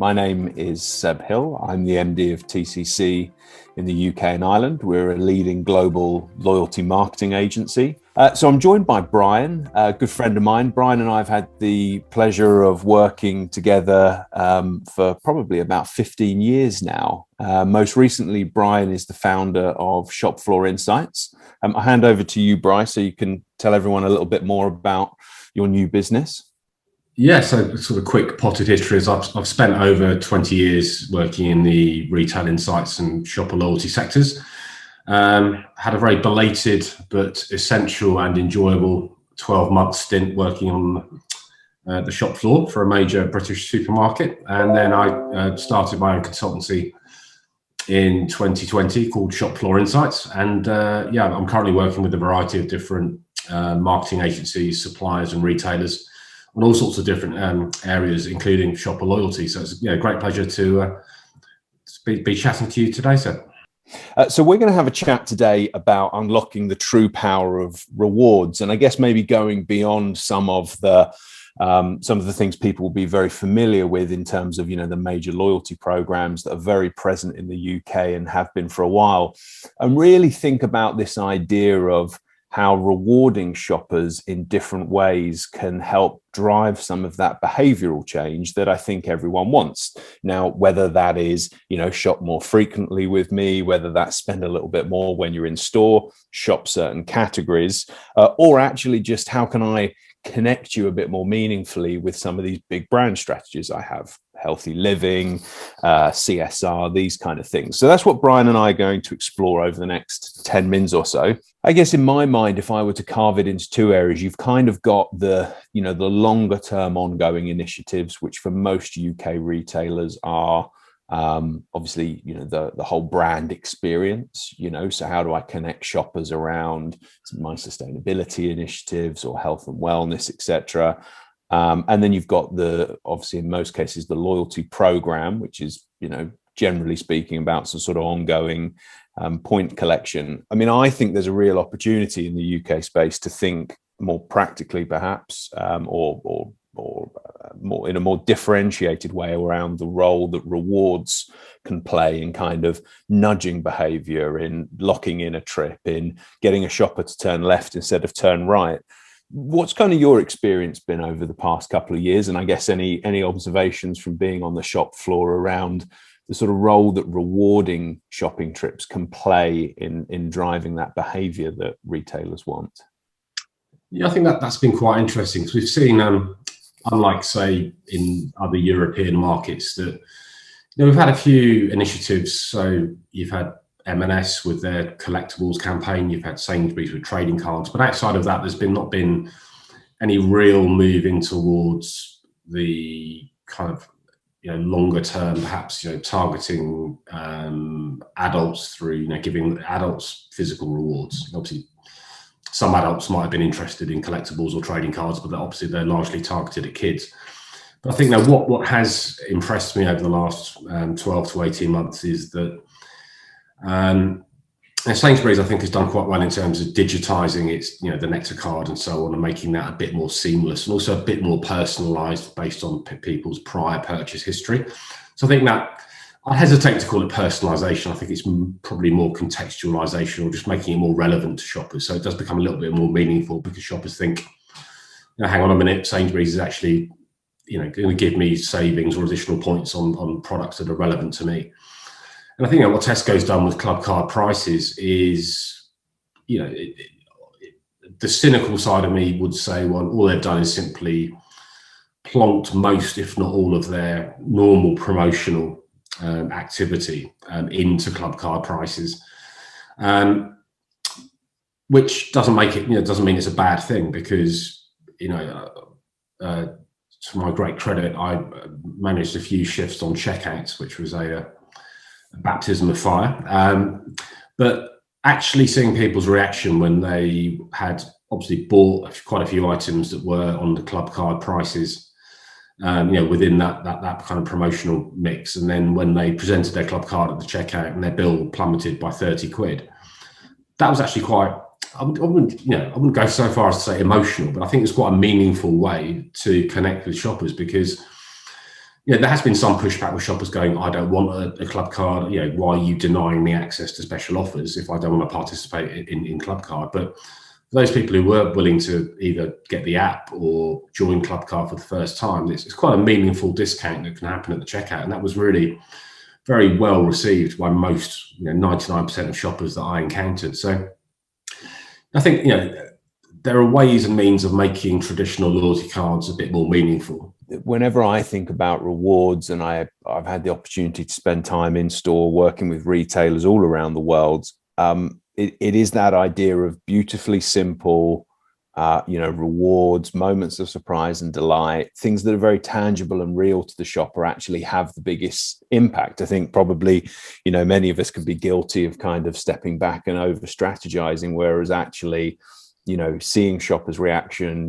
My name is Seb Hill. I'm the MD of TCC in the UK and Ireland. We're a leading global loyalty marketing agency. So I'm joined by Bryan, a good friend of mine. Bryan and I have had the pleasure of working together for probably about 15 years now. Most recently, Bryan is the founder of Shopfloor Insights. I'll hand over to you, Bryan, so you can tell everyone a little bit more about your new business. Yeah, so sort of quick potted history is I've spent over 20 years working in the retail insights and shopper loyalty sectors. Had a very belated but essential and enjoyable 12-month stint working on the shop floor for a major British supermarket. And then I started my own consultancy in 2020 called Shopfloor Insights. And I'm currently working with a variety of different marketing agencies, suppliers and retailers on all sorts of different areas, including shopper loyalty. So it's a great pleasure to be chatting to you today, sir. So we're going to have a chat today about unlocking the true power of rewards, and I guess maybe going beyond some of the things people will be very familiar with in terms of, the major loyalty programs that are very present in the UK and have been for a while, and really think about this idea of how rewarding shoppers in different ways can help drive some of that behavioral change that I think everyone wants. Now, whether that is, shop more frequently with me, whether that's spend a little bit more when you're in store, shop certain categories, or actually just how can I connect you a bit more meaningfully with some of these big brand strategies I have, healthy living, CSR, these kind of things. So that's what Bryan and I are going to explore over the next 10 minutes or so. I guess in my mind, if I were to carve it into two areas, you've kind of got the longer term ongoing initiatives, which for most UK retailers are obviously, the whole brand experience, so how do I connect shoppers around my sustainability initiatives or health and wellness, etc. And then you've got obviously in most cases, the loyalty program, which is, generally speaking about some sort of ongoing point collection. I mean, I think there's a real opportunity in the UK space to think more practically, perhaps, or more in a more differentiated way around the role that rewards can play in kind of nudging behavior, in locking in a trip, in getting a shopper to turn left instead of turn right. What's kind of your experience been over the past couple of years? And I guess any observations from being on the shop floor around the sort of role that rewarding shopping trips can play in driving that behavior that retailers want? Yeah, I think that's been quite interesting because we've seen, unlike say in other European markets, that we've had a few initiatives. So you've had M&S with their collectibles campaign, you've had Sainsbury's with trading cards, but outside of that, there's not been any real move in towards the kind of longer term, perhaps targeting adults through giving adults physical rewards. Obviously, some adults might have been interested in collectibles or trading cards, but obviously they're largely targeted at kids. But I think now what has impressed me over the last 12 to 18 months is that Sainsbury's, I think, has done quite well in terms of digitizing its, the Nectar card and so on, and making that a bit more seamless and also a bit more personalized based on people's prior purchase history. So I think that I hesitate to call it personalization. I think it's probably more contextualization or just making it more relevant to shoppers. So it does become a little bit more meaningful because shoppers think, hang on a minute, Sainsbury's is actually, going to give me savings or additional points on products that are relevant to me. And I think what Tesco's done with club card prices is, the cynical side of me would say, well, all they've done is simply plonked most, if not all, of their normal promotional activity into club card prices, which doesn't make it, doesn't mean it's a bad thing because, to my great credit, I managed a few shifts on checkouts, which was a baptism of fire. But actually seeing people's reaction when they had obviously bought quite a few items that were on the club card prices, within that kind of promotional mix, and then when they presented their club card at the checkout and their bill plummeted by 30 quid, that was actually quite, I wouldn't go so far as to say emotional, but I think it's quite a meaningful way to connect with shoppers because there has been some pushback with shoppers going, I don't want a club card. Why are you denying me access to special offers if I don't want to participate in club card? But for those people who were willing to either get the app or join club card for the first time, it's quite a meaningful discount that can happen at the checkout. And that was really very well received by most, 99% of shoppers that I encountered. So I think, there are ways and means of making traditional loyalty cards a bit more meaningful. Whenever I think about rewards, and I've had the opportunity to spend time in store working with retailers all around the world, it is that idea of beautifully simple, rewards, moments of surprise and delight, things that are very tangible and real to the shopper actually have the biggest impact. I think probably, many of us could be guilty of kind of stepping back and over strategizing, whereas actually, seeing shoppers' reaction,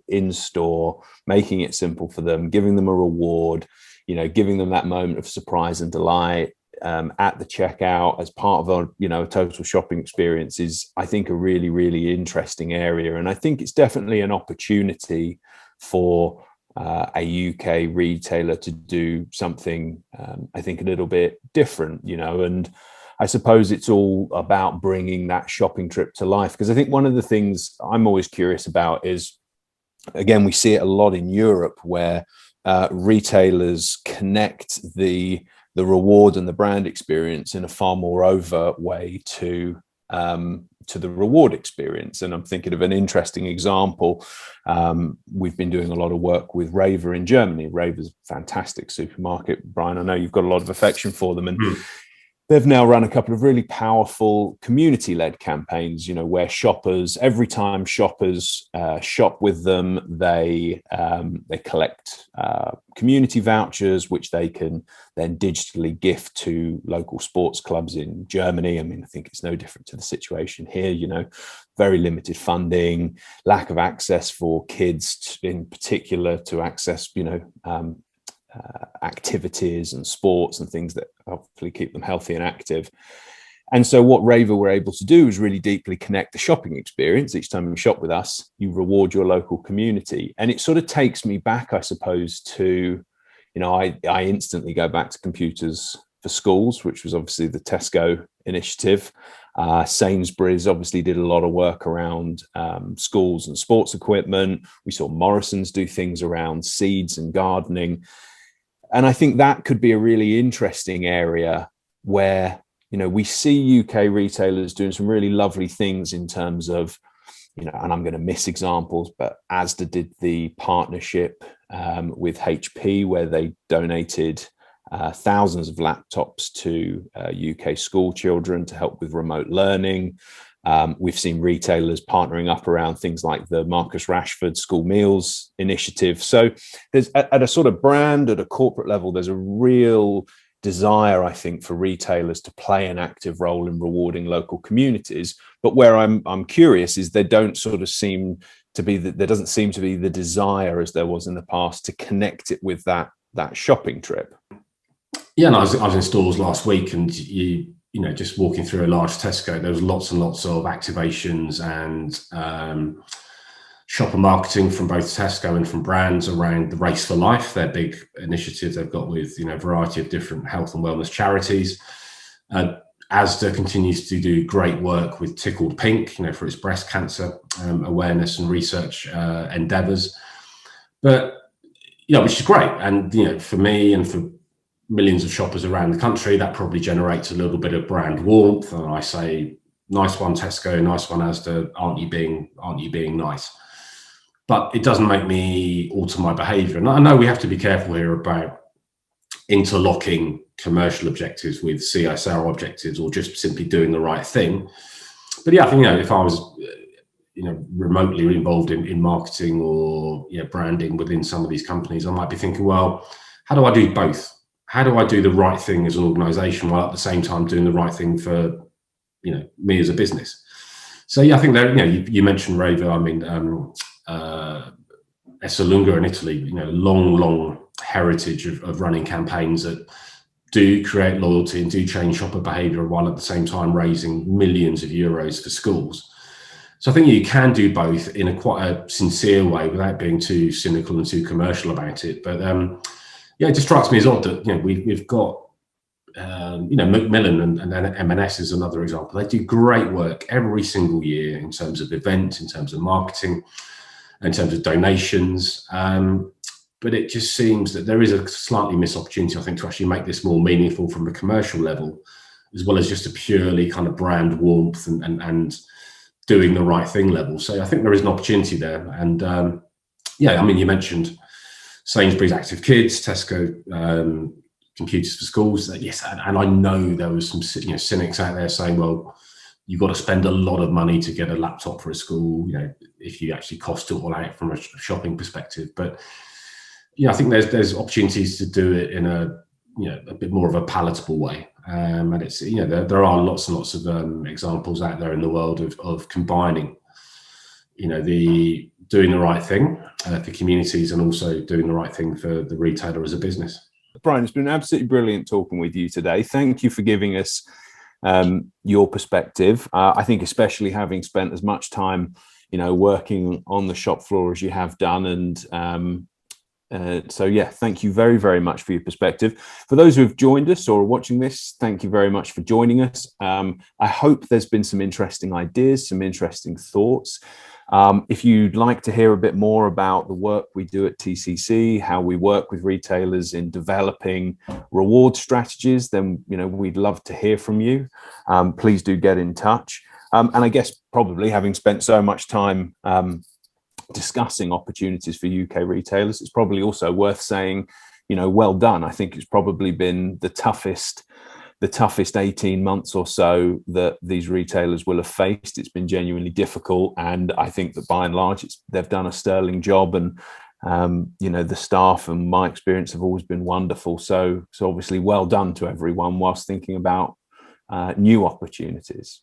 in store, making it simple for them, giving them a reward, giving them that moment of surprise and delight at the checkout as part of a total shopping experience is, I think, a really, really interesting area. And I think it's definitely an opportunity for a UK retailer to do something, I think, a little bit different, and I suppose it's all about bringing that shopping trip to life. Because I think one of the things I'm always curious about is, again, we see it a lot in Europe where retailers connect the reward and the brand experience in a far more overt way to the reward experience. And I'm thinking of an interesting example. We've been doing a lot of work with Rewe in Germany. Rewe's a fantastic supermarket. Brian, I know you've got a lot of affection for them. And they've now run a couple of really powerful community-led campaigns, where shoppers, every time shoppers shop with them, they collect community vouchers, which they can then digitally gift to local sports clubs in Germany. I mean, I think it's no different to the situation here, very limited funding, lack of access for kids in particular to access, activities and sports and things that hopefully keep them healthy and active. And so what Rewe were able to do is really deeply connect the shopping experience. Each time you shop with us, you reward your local community. And it sort of takes me back, I suppose, to, I instantly go back to Computers for Schools, which was obviously the Tesco initiative. Sainsbury's obviously did a lot of work around schools and sports equipment. We saw Morrison's do things around seeds and gardening. And I think that could be a really interesting area where, we see UK retailers doing some really lovely things in terms of, and I'm going to miss examples, but Asda did the partnership with HP, where they donated thousands of laptops to UK school children to help with remote learning. We've seen retailers partnering up around things like the Marcus Rashford school meals initiative. So there's at a sort of brand, at a corporate level, there's a real desire, I think, for retailers to play an active role in rewarding local communities. But where I'm curious is there doesn't seem to be the desire, as there was in the past, to connect it with that shopping trip. Yeah, and I was in stores last week, and just walking through a large Tesco, there was lots and lots of activations and shopper marketing from both Tesco and from brands around the Race for Life, their big initiative they've got with a variety of different health and wellness charities. Asda continues to do great work with Tickled Pink, for its breast cancer awareness and research endeavours. But which is great, and for me and for millions of shoppers around the country, that probably generates a little bit of brand warmth. And I say, nice one, Tesco, nice one, Asda, aren't you being nice? But it doesn't make me alter my behaviour. And I know we have to be careful here about interlocking commercial objectives with CSR objectives, or just simply doing the right thing. But yeah, I think, if I was, remotely involved in marketing or branding within some of these companies, I might be thinking, well, how do I do both? How do I do the right thing as an organization while at the same time doing the right thing for, me as a business? So yeah, I think that, you mentioned Rewe. I mean, Esselunga in Italy, long heritage of running campaigns that do create loyalty and do change shopper behavior, while at the same time raising millions of euros for schools. So I think you can do both in quite a sincere way without being too cynical and too commercial about it. But Yeah, it just strikes me as odd that, we've got, Macmillan and M&S is another example. They do great work every single year in terms of events, in terms of marketing, in terms of donations. But it just seems that there is a slightly missed opportunity, I think, to actually make this more meaningful from a commercial level, as well as just a purely kind of brand warmth and doing the right thing level. So I think there is an opportunity there. And you mentioned Sainsbury's Active Kids, Tesco Computers for Schools. Yes, and I know there was some cynics out there saying, well, you've got to spend a lot of money to get a laptop for a school, if you actually cost it all out from a shopping perspective. But I think there's opportunities to do it in a bit more of a palatable way. And it's there are lots and lots of examples out there in the world of combining the doing the right thing for communities and also doing the right thing for the retailer as a business. Bryan, it's been absolutely brilliant talking with you today. Thank you for giving us your perspective. I think especially having spent as much time working on the shop floor as you have done, and thank you very, very much for your perspective. For those who have joined us or are watching this, thank you very much for joining us. I hope there's been some interesting ideas, some interesting thoughts. If you'd like to hear a bit more about the work we do at TCC, how we work with retailers in developing reward strategies, then we'd love to hear from you. Please do get in touch. And I guess probably having spent so much time discussing opportunities for UK retailers, it's probably also worth saying, well done. I think it's probably been the toughest 18 months or so that these retailers will have faced. It's been genuinely difficult, and I think that by and large they've done a sterling job, and the staff and my experience have always been wonderful. So obviously well done to everyone whilst thinking about new opportunities.